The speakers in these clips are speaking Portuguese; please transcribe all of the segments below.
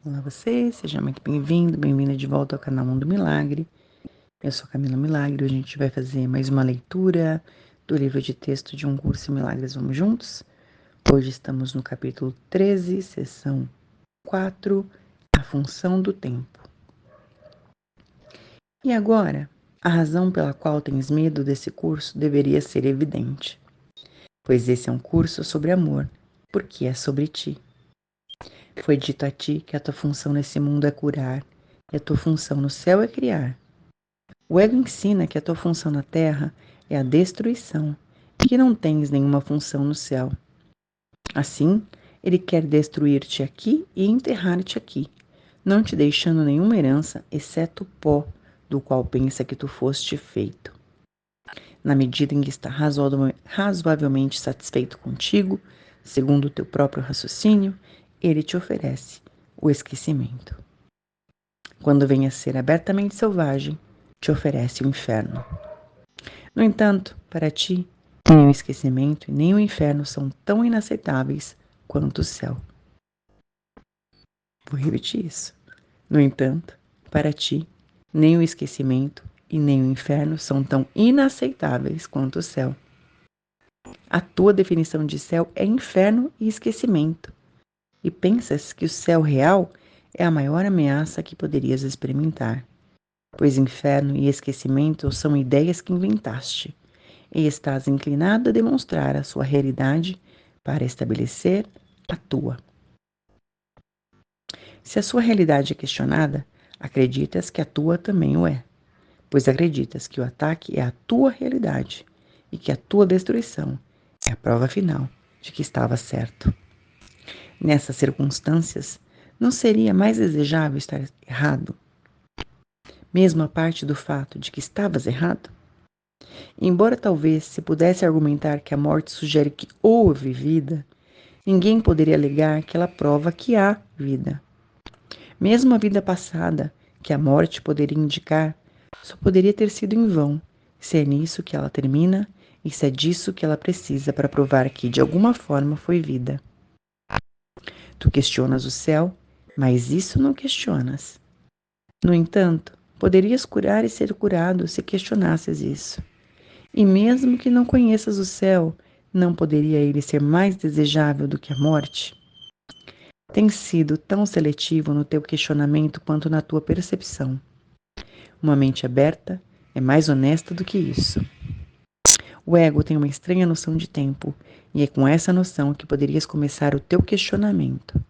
Olá você, seja muito bem-vindo, bem-vinda de volta ao canal Mundo Milagre. Eu sou Camila Milagre, hoje a gente vai fazer mais uma leitura do livro de texto de Um Curso em Milagres. Vamos juntos? Hoje estamos no capítulo 13, seção 4, a função do tempo. E agora, a razão pela qual tens medo desse curso deveria ser evidente, pois esse é um curso sobre amor, porque é sobre ti. Foi dito a ti que a tua função nesse mundo é curar, e a tua função no céu é criar. O ego ensina que a tua função na terra é a destruição e que não tens nenhuma função no céu. Assim, ele quer destruir-te aqui e enterrar-te aqui, não te deixando nenhuma herança, exceto o pó do qual pensa que tu foste feito. Na medida em que está razoavelmente satisfeito contigo, segundo o teu próprio raciocínio, ele te oferece o esquecimento. Quando vem a ser abertamente selvagem, te oferece o inferno. No entanto, para ti, nem o esquecimento e nem o inferno são tão inaceitáveis quanto o céu. Vou repetir isso. No entanto, para ti, nem o esquecimento e nem o inferno são tão inaceitáveis quanto o céu. A tua definição de céu é inferno e esquecimento, e pensas que o céu real é a maior ameaça que poderias experimentar, pois inferno e esquecimento são ideias que inventaste, e estás inclinado a demonstrar a sua realidade para estabelecer a tua. Se a sua realidade é questionada, acreditas que a tua também o é, pois acreditas que o ataque é a tua realidade e que a tua destruição é a prova final de que estava certo. Nessas circunstâncias, não seria mais desejável estar errado, mesmo a parte do fato de que estavas errado? Embora talvez se pudesse argumentar que a morte sugere que houve vida, ninguém poderia alegar que ela prova que há vida. Mesmo a vida passada, que a morte poderia indicar, só poderia ter sido em vão, se é nisso que ela termina e se é disso que ela precisa para provar que, de alguma forma, foi vida. Tu questionas o céu, mas isso não questionas. No entanto, poderias curar e ser curado se questionasses isso. E mesmo que não conheças o céu, não poderia ele ser mais desejável do que a morte? Tens sido tão seletivo no teu questionamento quanto na tua percepção. Uma mente aberta é mais honesta do que isso. O ego tem uma estranha noção de tempo, e é com essa noção que poderias começar o teu questionamento.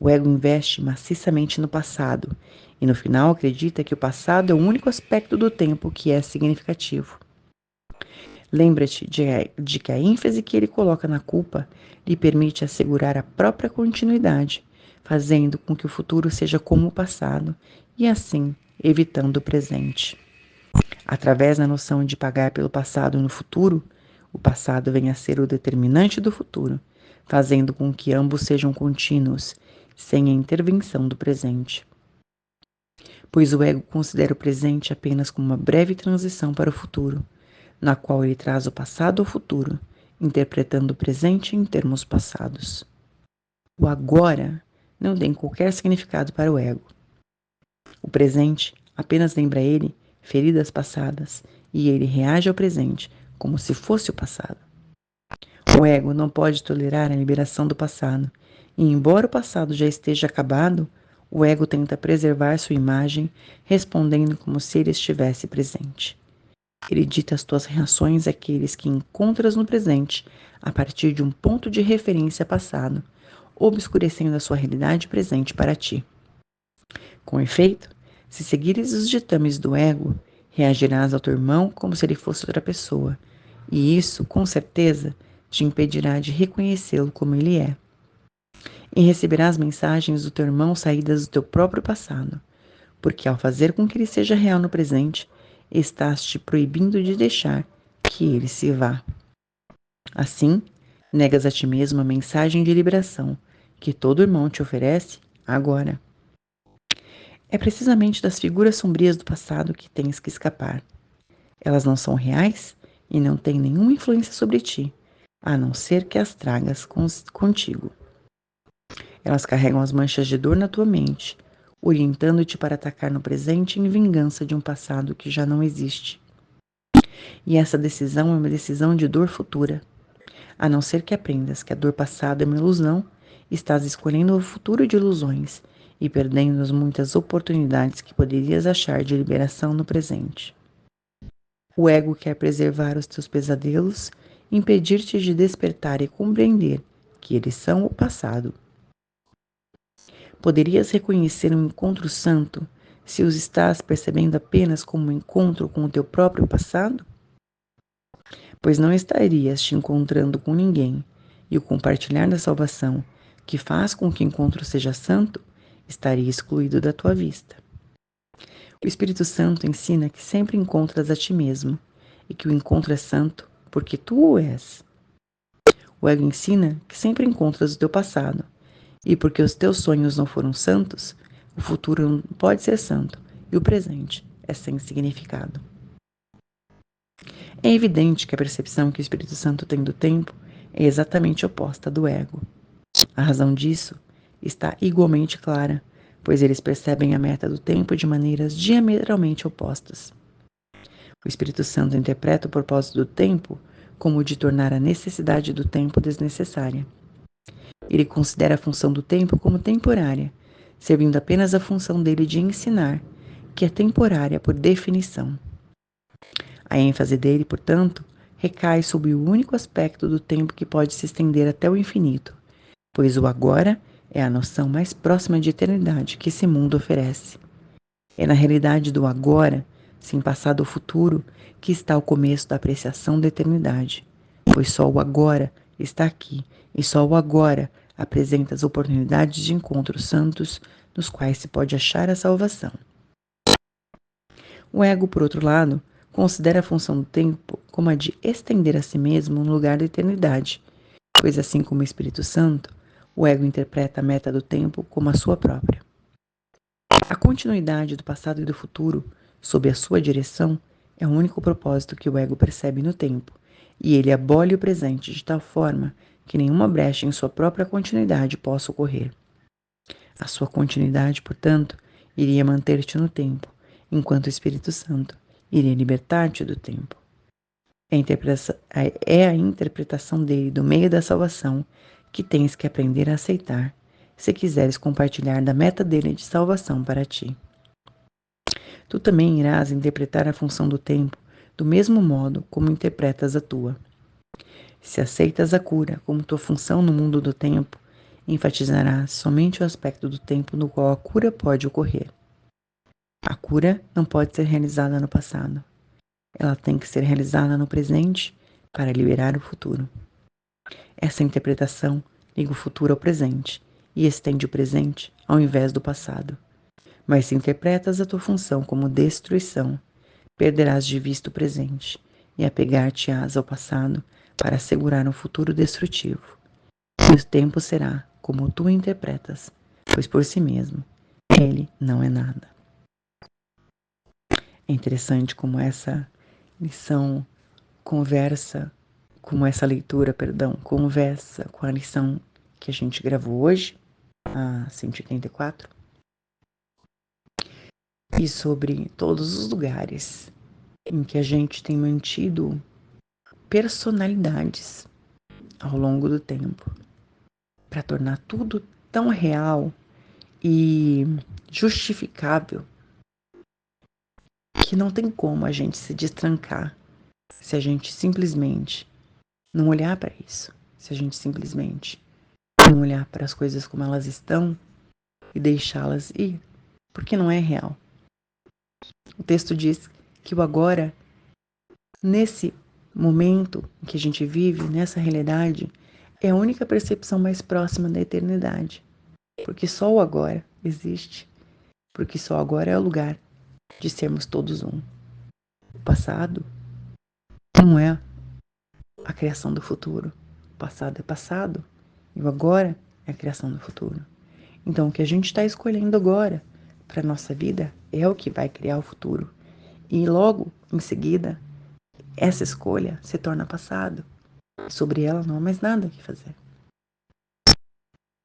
O ego investe maciçamente no passado, e no final acredita que o passado é o único aspecto do tempo que é significativo. Lembra-te de que a ênfase que ele coloca na culpa lhe permite assegurar a própria continuidade, fazendo com que o futuro seja como o passado, e assim evitando o presente. Através da noção de pagar pelo passado no futuro, o passado vem a ser o determinante do futuro, fazendo com que ambos sejam contínuos, sem a intervenção do presente. Pois o ego considera o presente apenas como uma breve transição para o futuro, na qual ele traz o passado ao futuro, interpretando o presente em termos passados. O agora não tem qualquer significado para o ego. O presente apenas lembra a ele feridas passadas, e ele reage ao presente como se fosse o passado. O ego não pode tolerar a liberação do passado, e embora o passado já esteja acabado, o ego tenta preservar sua imagem, respondendo como se ele estivesse presente. Ele dita as tuas reações àqueles que encontras no presente a partir de um ponto de referência passado, obscurecendo a sua realidade presente para ti. Com efeito, se seguires os ditames do ego, reagirás ao teu irmão como se ele fosse outra pessoa, e isso, com certeza, te impedirá de reconhecê-lo como ele é. E receberás mensagens do teu irmão saídas do teu próprio passado, porque ao fazer com que ele seja real no presente, estás te proibindo de deixar que ele se vá. Assim, negas a ti mesmo a mensagem de liberação que todo irmão te oferece agora. É precisamente das figuras sombrias do passado que tens que escapar. Elas não são reais e não têm nenhuma influência sobre ti, a não ser que as tragas contigo. Elas carregam as manchas de dor na tua mente, orientando-te para atacar no presente em vingança de um passado que já não existe. E essa decisão é uma decisão de dor futura. A não ser que aprendas que a dor passada é uma ilusão, estás escolhendo o futuro de ilusões e perdendo as muitas oportunidades que poderias achar de liberação no presente. O ego quer preservar os teus pesadelos, impedir-te de despertar e compreender que eles são o passado. Poderias reconhecer um encontro santo se os estás percebendo apenas como um encontro com o teu próprio passado? Pois não estarias te encontrando com ninguém, e o compartilhar da salvação, que faz com que o encontro seja santo, estaria excluído da tua vista. O Espírito Santo ensina que sempre encontras a ti mesmo, e que o encontro é santo porque tu o és. O ego ensina que sempre encontras o teu passado, e porque os teus sonhos não foram santos, o futuro não pode ser santo, e o presente é sem significado. É evidente que a percepção que o Espírito Santo tem do tempo é exatamente oposta do ego. A razão disso está igualmente clara, pois eles percebem a meta do tempo de maneiras diametralmente opostas. O Espírito Santo interpreta o propósito do tempo como o de tornar a necessidade do tempo desnecessária. Ele considera a função do tempo como temporária, servindo apenas a função dele de ensinar, que é temporária por definição. A ênfase dele, portanto, recai sobre o único aspecto do tempo que pode se estender até o infinito, pois o agora é a noção mais próxima de eternidade que esse mundo oferece. É na realidade do agora, sem passado ou futuro, que está o começo da apreciação da eternidade, pois só o agora está aqui, e só o agora apresenta as oportunidades de encontros santos nos quais se pode achar a salvação. O ego, por outro lado, considera a função do tempo como a de estender a si mesmo no lugar da eternidade, pois assim como o Espírito Santo, o ego interpreta a meta do tempo como a sua própria. A continuidade do passado e do futuro, sob a sua direção, é o único propósito que o ego percebe no tempo, e ele abole o presente de tal forma que nenhuma brecha em sua própria continuidade possa ocorrer. A sua continuidade, portanto, iria manter-te no tempo, enquanto o Espírito Santo iria libertar-te do tempo. É a interpretação dele do meio da salvação que tens que aprender a aceitar, se quiseres compartilhar da meta dele de salvação para ti. Tu também irás interpretar a função do tempo do mesmo modo como interpretas a tua. Se aceitas a cura como tua função no mundo do tempo, enfatizarás somente o aspecto do tempo no qual a cura pode ocorrer. A cura não pode ser realizada no passado. Ela tem que ser realizada no presente para liberar o futuro. Essa interpretação liga o futuro ao presente e estende o presente ao invés do passado. Mas se interpretas a tua função como destruição, perderás de vista o presente e apegar-te-ás ao passado para assegurar um futuro destrutivo. E o tempo será como tu interpretas, pois por si mesmo ele não é nada. É interessante como essa lição essa leitura, conversa com a lição que a gente gravou hoje, a 184, e sobre todos os lugares em que a gente tem mantido personalidades ao longo do tempo, para tornar tudo tão real e justificável que não tem como a gente se destrancar se a gente simplesmente não olhar para isso, se a gente simplesmente não olhar para as coisas como elas estão e deixá-las ir, porque não é real. O texto diz que o agora, nesse momento em que a gente vive, nessa realidade, é a única percepção mais próxima da eternidade, porque só o agora existe, porque só agora é o lugar de sermos todos um. O passado não é a criação do futuro. O passado é passado e o agora é a criação do futuro. Então, o que a gente está escolhendo agora para a nossa vida é o que vai criar o futuro. E logo em seguida, essa escolha se torna passado. Sobre ela não há mais nada que fazer.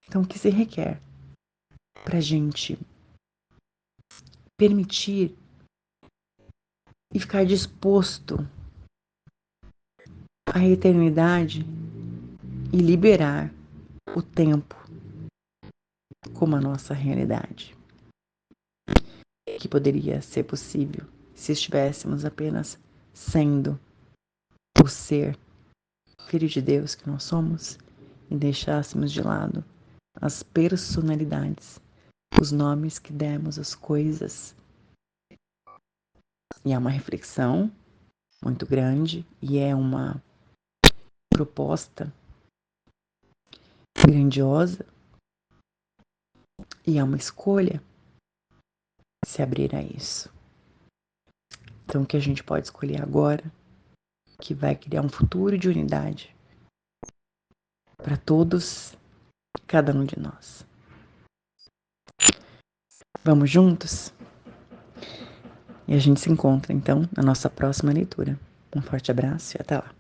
Então, o que se requer para a gente permitir e ficar disposto à eternidade e liberar o tempo como a nossa realidade? Que poderia ser possível se estivéssemos apenas sendo o ser filho de Deus que nós somos e deixássemos de lado as personalidades, os nomes que demos às coisas. E é uma reflexão muito grande e é uma proposta grandiosa e é uma escolha se abrir a isso. Então, o que a gente pode escolher agora, que vai criar um futuro de unidade para todos, cada um de nós. Vamos juntos? E a gente se encontra, então, na nossa próxima leitura. Um forte abraço e até lá.